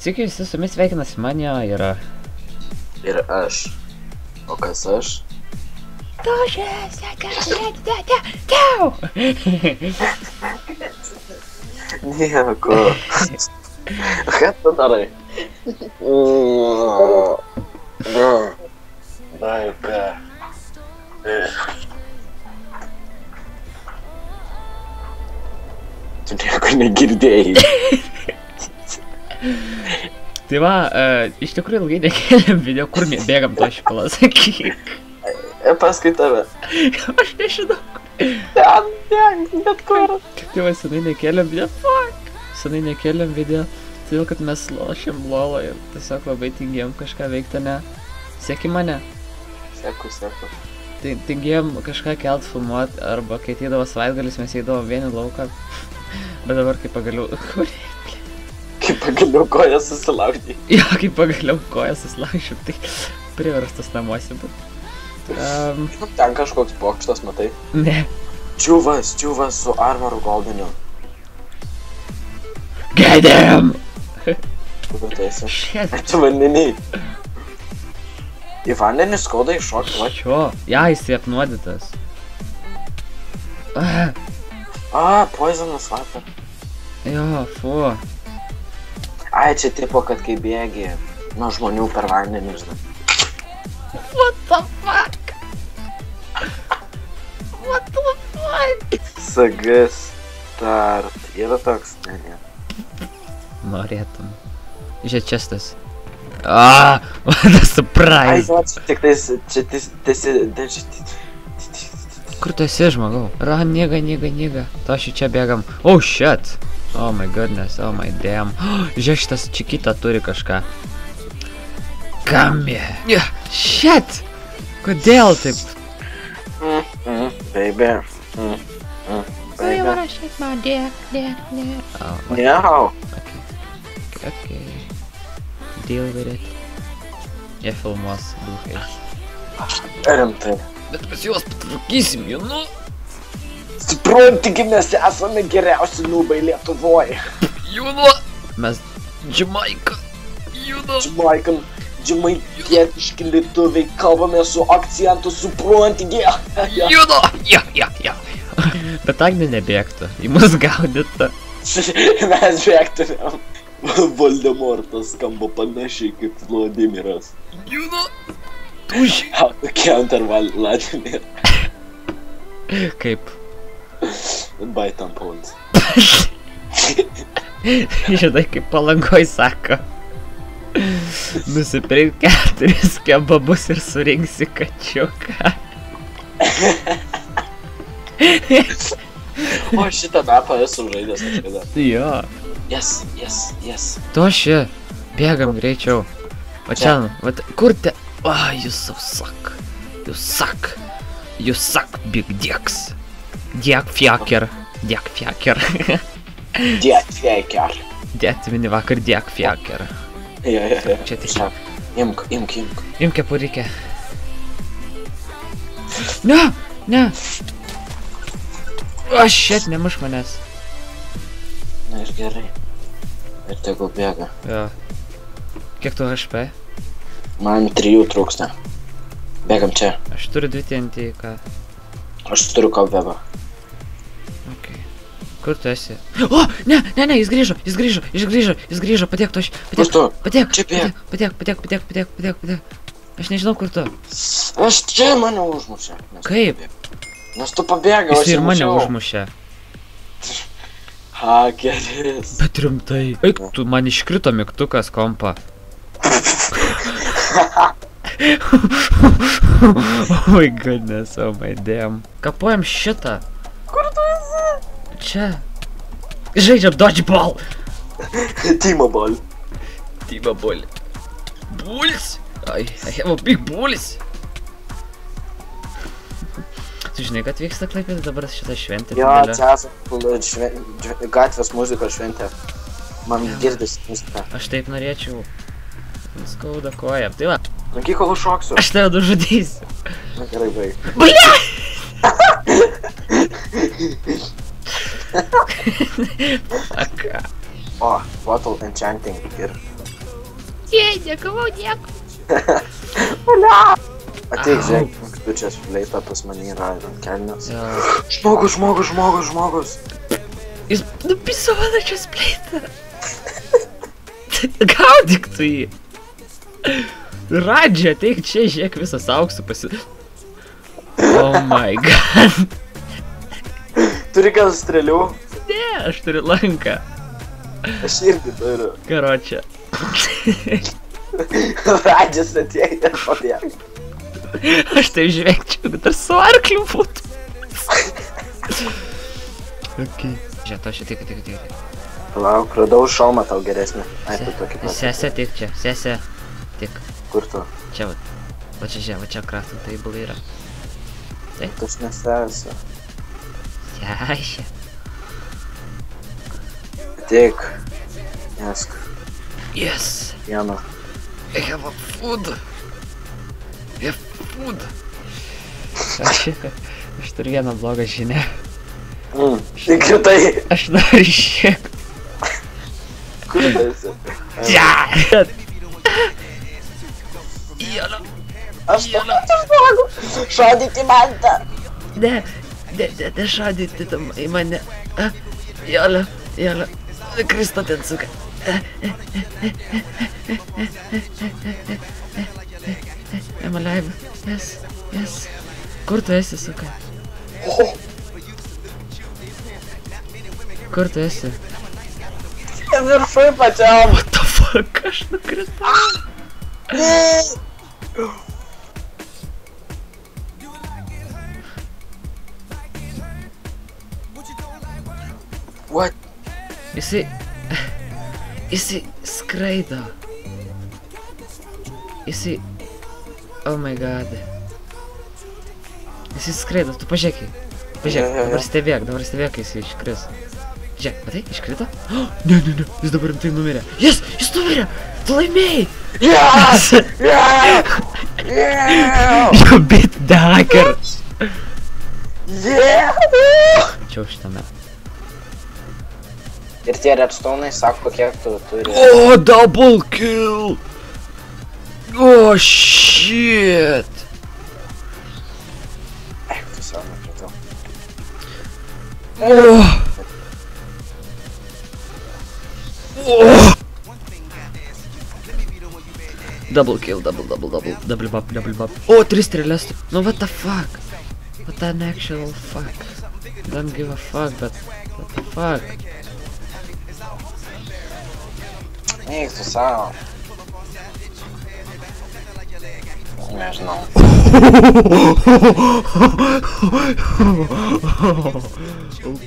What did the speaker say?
Sveiki, visi su jumis sveikinasi, man jo yra. Ir aš. O kas aš? Tošės, tau! Nieko. Ką tu darai? Daika. Tu nieko negirdėjai. Tai va, iš tikrųjų ilgai nekėlėm video, kur bėgam to šipalą, sakyk. Paskui tave. Aš nežinau. Bet kur? Tai va, senai nekėlėm video, fuck. Senai nekėlėm video, todėl kad mes lošėm lolo ir tiesiog labai tingėjom kažką veikti, ne? Seki mane. Seku. Tingėjom kažką kelt, filmuot, arba kai ateidavo savaitgalis, mes eidavom vieni lauką. Bet dabar kaip pagaliau... Kaip pagaliau koją susilaužė. Jo, kaip pagaliau koją susilaužė, tai priverstas namuose būt. Ten kažkoks bokštas, matai? Ne. Čiuvas su armoru goldeniu. Get him! Kur tu esi? Shit. Tu vandeniai. Į vandenį skauda iššokti, va. Šio, jisai apnuodytas. Poisonous water. Jo, fu. Ai, čia tipo, kad kai bėgi nuo žmonių per vandenį, žinai. What the fuck? What the fuck? Sagas start. Yra toks, ne. Norėtum. Žiūrėk, čestas. What a surprise! Ai, čia Kur tu esi, žmogau? Niga. To aš čia bėgam. Oh, shit! Oh my goodness, oh my damn. Žiūrėk, šitas čikita turi kažką. Come here. Shit! Kodėl taip? Baby. So you wanna shake my dick. Oh, No. okay. Deal with it. Jie filmuos duhai. Rimtai. Bet mes juos patraukysim, nu? Supranti, mes esame geriausi nubai Lietuvoje. Juno! Mes Džamaika. Juno! Džamaitietiški lietuviai, kalbame su akcentu, supranti, Juno! Ja. Bet Agnė nebėgtų, į mus gaudytų. Mes bėgtumėm. Voldemortas skamba panašiai kaip Vladimiras. Juno! Tuši! How to counter Vladimir. Kaip? Buy tampons. Žinai, kaip Palangoj sako. Nusipirk 4 kebabus ir surinksi kačiuką. O šitą mapą esu žaidęs kažkada. Jo. Yes. Toši, bėgam greičiau. O čia, kur te... You so suck. You suck, big dicks. Diek fiaker. Dėti mini vakar diek fiaker. Ja. Čia tiesiog. Imk. Imk kepurikę. Ne. O, shit, nemuš manęs. Na ir gerai. Ir tegul bėga. Jo. Kiek tu HP? Man 3 trūksta. Bėgam čia. Aš turiu 2 TNT, ką? Aš turiu kobwebą. Okay. Kur tu esi? O, ne, jis grįžo, padėk tu aš. Kur tu? Padėk. Čia bėg. Padėk. Aš nežinau, kur tu. Aš čia mane užmušė. Kaip? Nes tu pabėgai, Jis ir mane užmušė. Hakeris. Bet rimtai. Eik, tu man iškrito mygtukas kompa. Oh my goodness, oh my damn. Kapuojam šitą. Kur tu esi? Čia. Žaidžiam dodgeball. T-Mobile. Bulls. I have a big bulls. Tu žinai, kad vyksta Klaipėda dabar šitą šventę? Jo, čia esam gatvės muzikos šventė. Man girdisi muzika. Aš taip norėčiau. Skauda koja. Tai va. Lanky, kol šoksiu. Aš tave nužudysiu. Na gerai, baig. Blia! O, bottle enchanting ir Ei, negavau nieko. Ateik, Au. žiūrėk, tu čia fleita pas mane yra ant kelnės. Jo. Žmogus. Jis nupiso mano čia spleitą. Gaudyk tu jį. Radži, ateik čia, žiūrėk, visas auksų Oh my god. Turi gal strėlių? Ne, aš turiu lanką. Aš irgi turiu. Karočią. Radžis atėjo ir padėjo. Aš tai žvėkčiau, kad dar su arkliu būtų. Okay. Žiūrėk, to šiek tiek. Palauk, radau šalmą tau geresnį. Ai, tu tokį pat. Sesė, tik čia, sesė. Tik. Kur tu? Čia va. Va čia žiūrėk, va čia crafting table yra. Tu aš nesesi. Sesė. Ateik. Nesk. Yes. Vieną. I have a food. I have food. Aš turiu vieną blogą žinią. Tikritai. Aš noriu šiek. Kur tu esi? Ja. Jolo. Aš tau žmogu. Šaudyti mantą. Ne šaudyti tam į mane. Jolo. Kristo ten suka. I'm alive. Yes. Kur tu esi, suka? Kur tu esi? Viršui pačiam. What the fuck, aš nukritau. What? Jisai skraido. Oh my god. Jisai skraido, tu pažiūrėk. Dabar stebėk, kai jisai iškris. Žiūrėk, matai, iškrito? Ne, jis dabar rimtai numirė. Jis numirė! Tu laimėjai! Yes! You beat the hacker! Yeah! Čia šitame. Ir tie redstone'ai sako, kiek tu turi. Oh, double kill! Oh, shit! Tu savo nekritau. Oh! Double kill, double bop. Oh, 3 strėlės. No, what the fuck? What an actual fuck. Don't give a fuck, but what the fuck? Eik tu savo. Nežinau. Oh,